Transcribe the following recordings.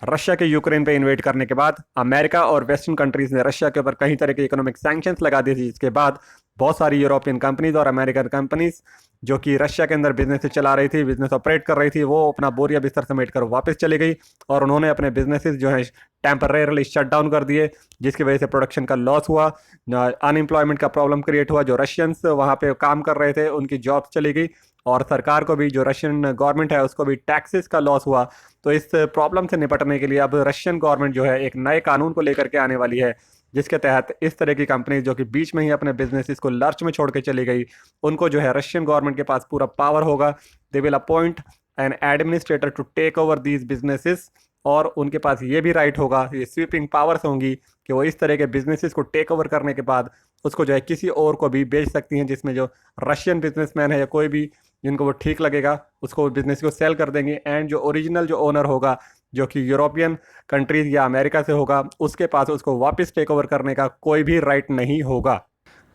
Russia के Ukraine पे InvIT करने के बाद अमेरिका और वेस्टर्न कंट्रीज ने रशिया के ऊपर कई तरह के इकोनॉमिक सैंक्शंस लगा दिए थे, जिसके बाद बहुत सारी यूरोपियन कंपनीज और अमेरिकन कंपनीज जो कि रशिया के अंदर बिजनेस चला रही थी, बिजनेस ऑपरेट कर रही थी, वो अपना बोरिया बिस्तर समेट कर वापस चली गई और उन्होंने अपने बिजनेसेस जो है टेम्परेरली शट डाउन कर दिए, जिसकी वजह से प्रोडक्शन का लॉस हुआ, अनएम्प्लॉयमेंट का प्रॉब्लम क्रिएट हुआ, जो रशियंस वहाँ पे काम कर रहे थे उनकी जॉब चली गई और सरकार को भी, जो रशियन गवर्नमेंट है उसको भी टैक्सेस का लॉस हुआ। तो इस प्रॉब्लम से निपटने के लिए अब रशियन गवर्नमेंट जो है एक नए कानून को लेकर के आने वाली है, जिसके तहत इस तरह की कंपनी जो कि बीच में ही अपने बिजनेस को लर्च में छोड़ के चली गई, उनको जो है रशियन गवर्नमेंट के पास पूरा पावर होगा। They will appoint an administrator to take over these businesses, और उनके पास ये भी राइट होगा, ये स्वीपिंग पावर्स होंगी कि वो इस तरह के बिजनेसेस को टेक ओवर करने के बाद उसको जो है किसी और को भी बेच सकती हैं, जिसमें जो रशियन बिजनेसमैन है या कोई भी जिनको वो ठीक लगेगा उसको बिजनेस को सेल कर देंगे, एंड जो ओरिजिनल जो ओनर होगा जो कि यूरोपियन कंट्रीज या अमेरिका से होगा, उसके पास उसको वापस टेक ओवर करने का कोई भी राइट नहीं होगा।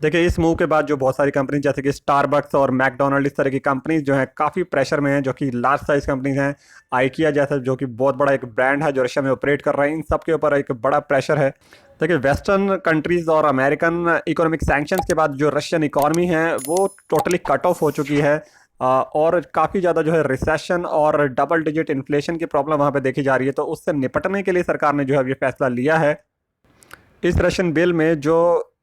देखिए, इस मूव के बाद जो बहुत सारी कंपनी जैसे कि स्टारबक्स और मैकडोनल्ड, इस तरह की कंपनीज जो हैं काफ़ी प्रेशर में हैं, जो कि लार्ज साइज कंपनीज हैं। आइकिया जैसा जो कि बहुत बड़ा एक ब्रांड है जो रशिया में ऑपरेट कर रहा है, इन सब के ऊपर एक बड़ा प्रेशर है। देखिए, वेस्टर्न कंट्रीज और अमेरिकन इकोनॉमिक सैंक्शंस के बाद जो रशियन इकॉनमी है वो टोटली कट ऑफ हो चुकी है, और काफ़ी ज़्यादा जो है रिसेशन और डबल डिजिट इन्फ्लेशन की प्रॉब्लम वहाँ पे देखी जा रही है। तो उससे निपटने के लिए सरकार ने जो है ये फैसला लिया है। इस रशियन बिल में जो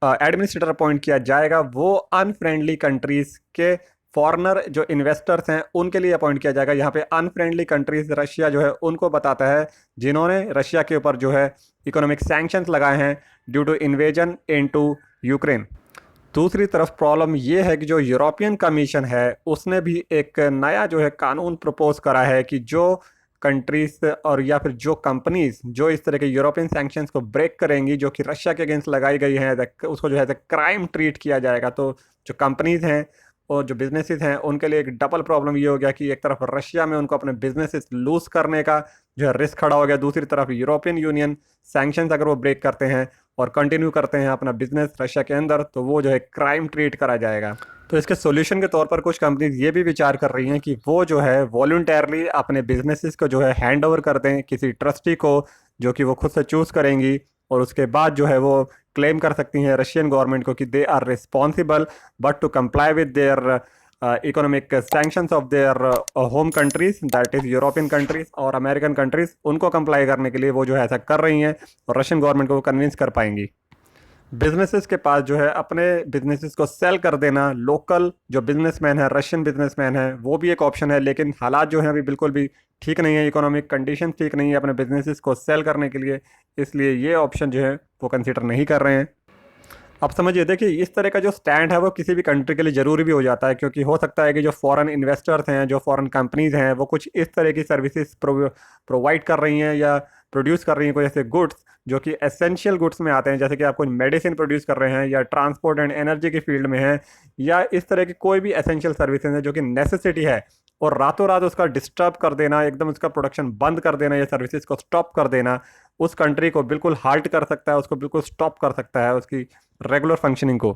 एडमिनिस्ट्रेटर अपॉइंट किया जाएगा वो अनफ्रेंडली कंट्रीज के फॉरेनर जो इन्वेस्टर्स हैं उनके लिए अपॉइंट किया जाएगा। यहाँ पे अनफ्रेंडली कंट्रीज रशिया जो है उनको बताता है, जिन्होंने रशिया के ऊपर जो है इकोनॉमिक सैंक्शंस लगाए हैं due to invasion into Ukraine. दूसरी तरफ प्रॉब्लम ये है कि जो यूरोपियन कमीशन है उसने भी एक नया जो है कानून प्रपोज करा है कि जो कंट्रीज और या फिर जो कंपनीज जो इस तरह के यूरोपियन सैंक्शंस को ब्रेक करेंगी जो कि रशिया के अगेंस्ट लगाई गई हैं, उसको जो है क्राइम ट्रीट किया जाएगा। तो जो कंपनीज हैं और जो बिजनेसेस हैं उनके लिए एक डबल प्रॉब्लम ये हो गया कि एक तरफ रशिया में उनको अपने बिजनेसेस लूज करने का जो है रिस्क खड़ा हो गया, दूसरी तरफ यूरोपियन यूनियन सैंक्शंस अगर वो ब्रेक करते हैं और कंटिन्यू करते हैं अपना बिजनेस रशिया के अंदर, तो वो जो है क्राइम ट्रीट करा जाएगा। तो इसके सॉल्यूशन के तौर पर कुछ कंपनीज ये भी विचार कर रही हैं कि वो जो है वॉलंटरली अपने बिजनेसेस को जो है हैंड ओवर कर दें किसी ट्रस्टी को, जो कि वो खुद से चूज करेंगी, और उसके बाद जो है वो क्लेम कर सकती हैं रशियन गवर्नमेंट को कि they are responsible but to comply with their economic sanctions of their home countries, that is European countries और अमेरिकन कंट्रीज, उनको कंप्लाई करने के लिए वो जो है ऐसा कर रही हैं और रशियन गवर्नमेंट को वो कन्विंस कर पाएंगी। बिजनेसेस के पास जो है अपने बिजनेसेस को सेल कर देना, लोकल जो बिजनेसमैन है रशियन बिजनेसमैन है वो भी एक ऑप्शन है, लेकिन हालात जो हैं अभी बिल्कुल भी ठीक नहीं है, इकोनॉमिक कंडीशन ठीक नहीं है अपने बिजनेसेस को सेल करने के लिए, इसलिए ये ऑप्शन जो है वो कंसिडर नहीं कर रहे हैं। अब समझिए, देखिए इस तरह का जो स्टैंड है वो किसी भी कंट्री के लिए ज़रूरी भी हो जाता है, क्योंकि हो सकता है कि जो फॉरेन इन्वेस्टर्स हैं, जो फॉरेन कंपनीज हैं, वो कुछ इस तरह की सर्विसेज प्रोवाइड कर रही हैं या प्रोड्यूस कर रही हैं, कोई ऐसे गुड्स जो कि एसेंशियल गुड्स में आते हैं, जैसे कि आप कोई मेडिसिन प्रोड्यूस कर रहे हैं या ट्रांसपोर्ट एंड एनर्जी की फील्ड में हैं, या इस तरह की कोई भी एसेंशियल सर्विसेज है जो कि नेसेसिटी है, और रातों रात उसका डिस्टर्ब कर देना, एकदम उसका प्रोडक्शन बंद कर देना या सर्विसेज को स्टॉप कर देना, उस कंट्री को बिल्कुल हाल्ट कर सकता है, उसको बिल्कुल स्टॉप कर सकता है उसकी रेगुलर फंक्शनिंग को।